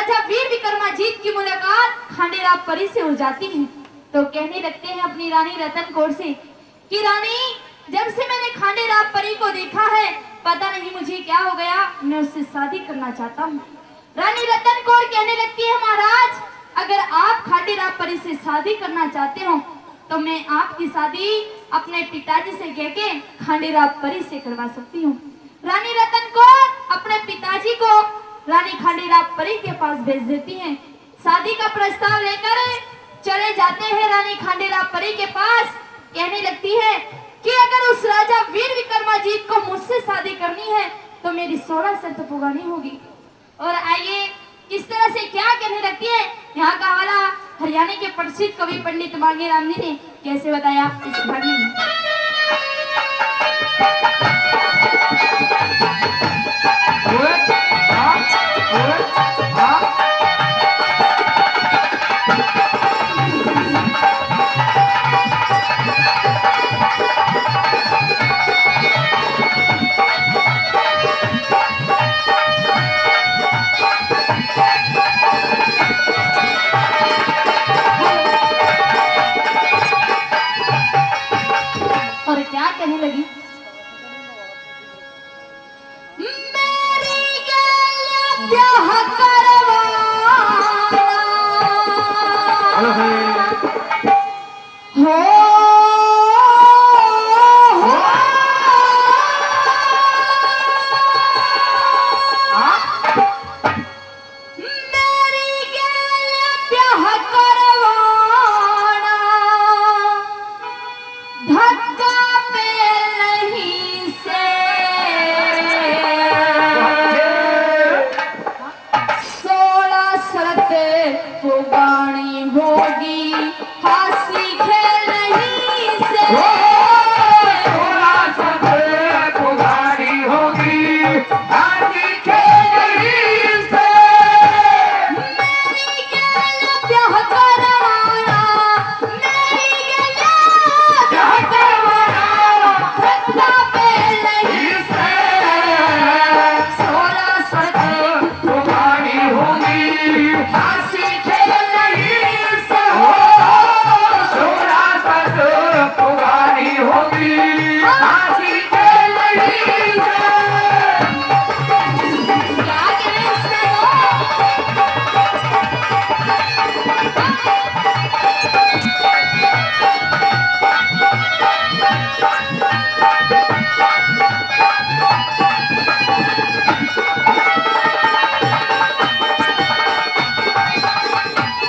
राजा वीर विक्रमाजीत की मुलाकात खंडेराव परी से हो जाती है तो कहने लगते हैं अपनी रानी रतन कौर से कि रानी, जब से मैंने खंडेराव परी को देखा है पता नहीं मुझे क्या हो गया, मैं उससे शादी करना चाहता हूँ। रानी रतन कौर कहने लगती है महाराज, अगर आप खंडेराव परी से शादी करना चाहते हो तो मैं आपकी शादी अपने पिताजी से कह के खंडेराव परी से करवा सकती हूँ। रानी रतन कौर अपने पिताजी को रानी खंडेराव परी के पास भेज देती हैं। शादी का प्रस्ताव लेकर चले जाते हैं रानी खंडेराव परी के पास। कहने लगती है कि अगर उस राजा वीर विक्रमाजीत को मुझसे शादी करनी है तो मेरी 16 शर्त पुरानी होगी। और आइए किस तरह से क्या कहने लगती है, यहाँ का हवाला हरियाणा के प्रसिद्ध कवि पंडित मांगेराम जी ने कैसे बताया इस भाग में। और क्या कहने लगी, मेरी ब्याह करवाना हो पुगानी होगी हंसी खेल नहीं से, पुगानी होगी हंसी खेल नहीं से, मेरी गैल ब्याह करवाना, मेरी गैल ब्याह करवाना, धक्का पे नहीं से, 16 शर्तें पुगानी होगी हंसी पुगानी होगी हाथी के नहीं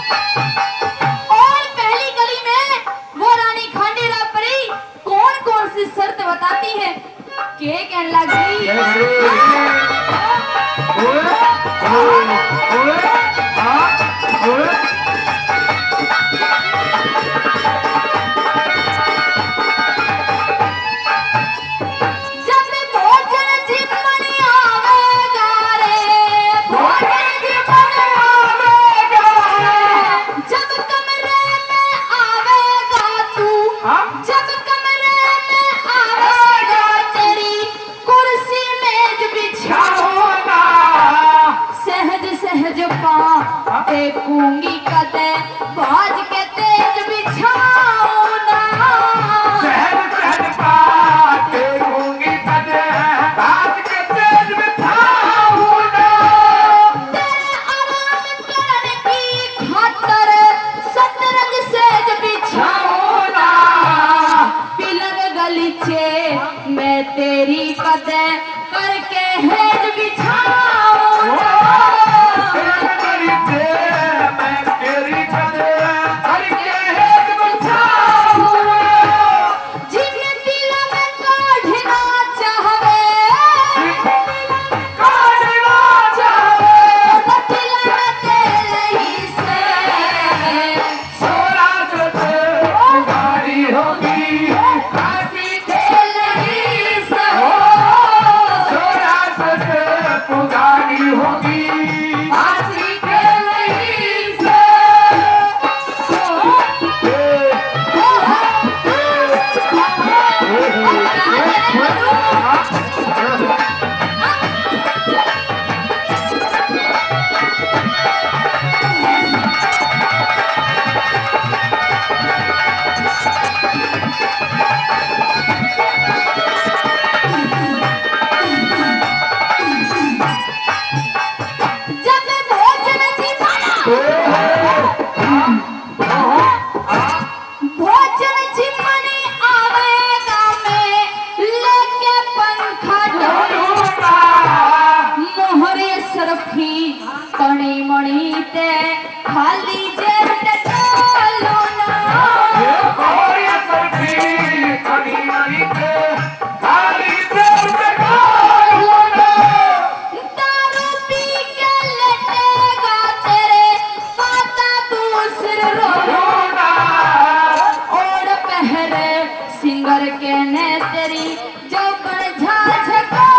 क्या करें इसमें बताती है के कहने लगी, जब भोजन जीवन आवेगा रे, भोजन जीवन आवेगा, जब कमरे में आवेगा तू, जब कमरे में आवेगा तेरी कुर्सी मेज बिछाऊंगा, सहज सहज पा देखूंगी कदे बाज के तेज बिछाऊंगा, सहज सहज पा देखूंगी कदे बाज के तेज बिछाऊंगा, तेरे आराम करने की खातर सतरंज सेज बिछाऊंगा, पिलंग गलीचे मैं तेरी कदे करके हेज बिछाऊंगा, पिलंग गलीचे मैं तेरी कदे करके कणी मणि ते खाली जेट चलो ना और ये सर्फी कणी मणि ते खाली जेट चलो ना दारू पी के लटेगा तेरे पाता दूसर रोना और पहरे सिंगर के ने तेरी जो बन झाझको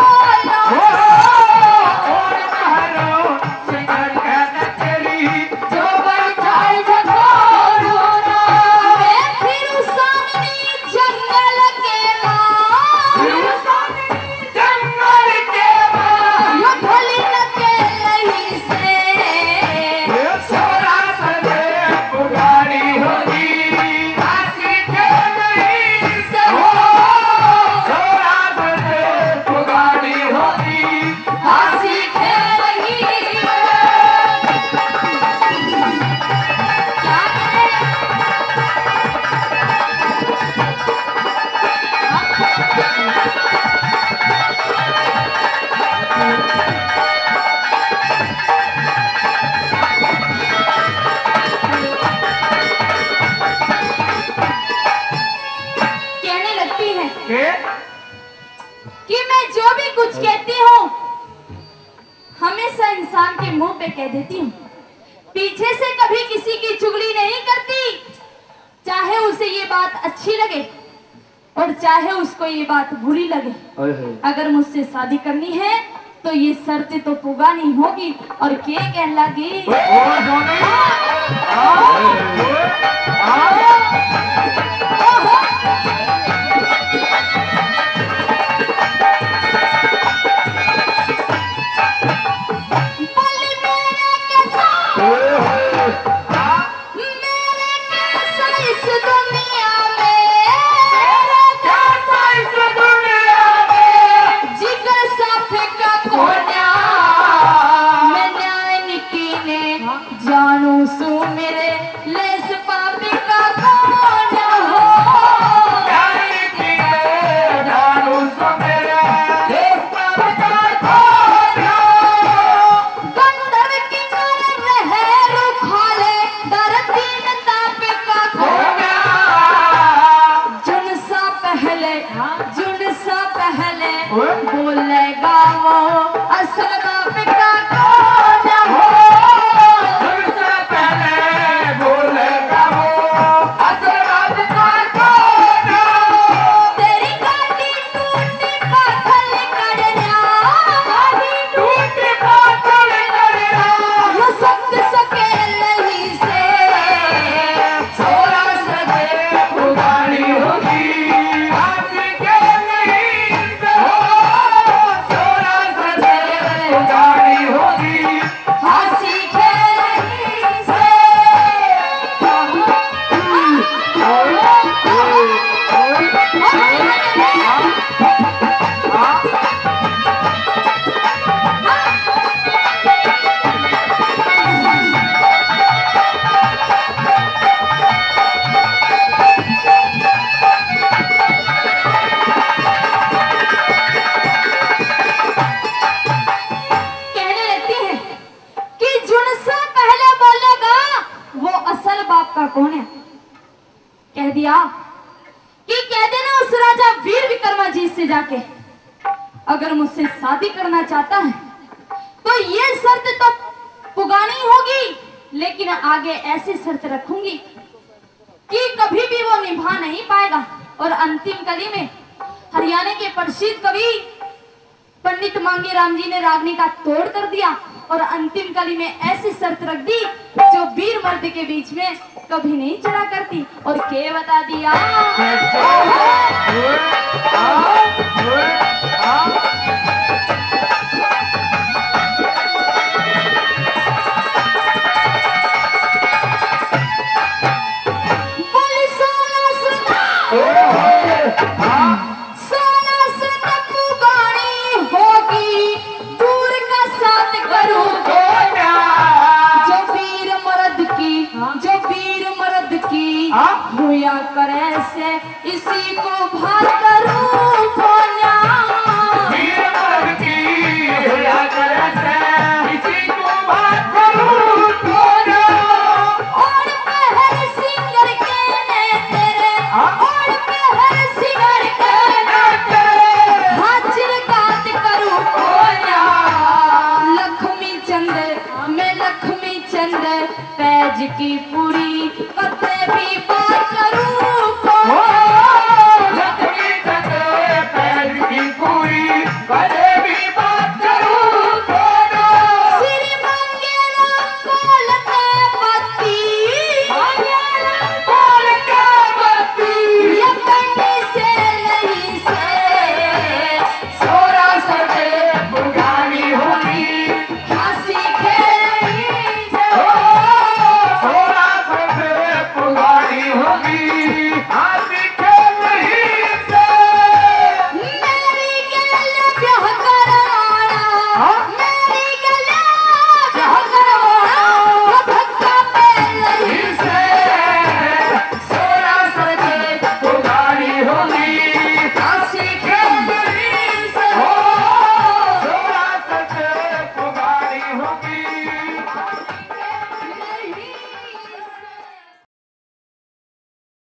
कि मैं जो भी कुछ कहती हूँ हमेशा इंसान के मुंह पे कह देती हूँ, पीछे से कभी किसी की चुगली नहीं करती, चाहे उसे ये बात अच्छी लगे और चाहे उसको ये बात बुरी लगे। अगर मुझसे शादी करनी है तो ये शर्त तो पुगानी होगी। और क्या कहने लगी जानू सू मेरे लेस पापी का कौन हो जानू सू मेरे लेस पापी का कौन हो गंधर्व की नहर खाले दर तीन ताप का कौन जुन सा पहले बोलेगा वो असल बाप का कौन हो कौन है? कह दिया कि कह देना उस राजा वीर विक्रमाजीत से जाके अगर मुझसे शादी करना चाहता है तो ये शर्त तो पुगानी होगी, लेकिन आगे ऐसी शर्त रखूंगी कि कभी भी वो निभा नहीं पाएगा। और अंतिम कली में हरियाणा के प्रसिद्ध कवि पंडित मांगेराम जी ने रागनी का तोड़ कर दिया और अंतिम कली में ऐसी शर्त रख दी जो वीर मर्द के बीच में कभी नहीं चला करती। और के बता दिया हुआ करे से इसी को भार करूं बोला चंद पैज की पूरी कते भी बात करूं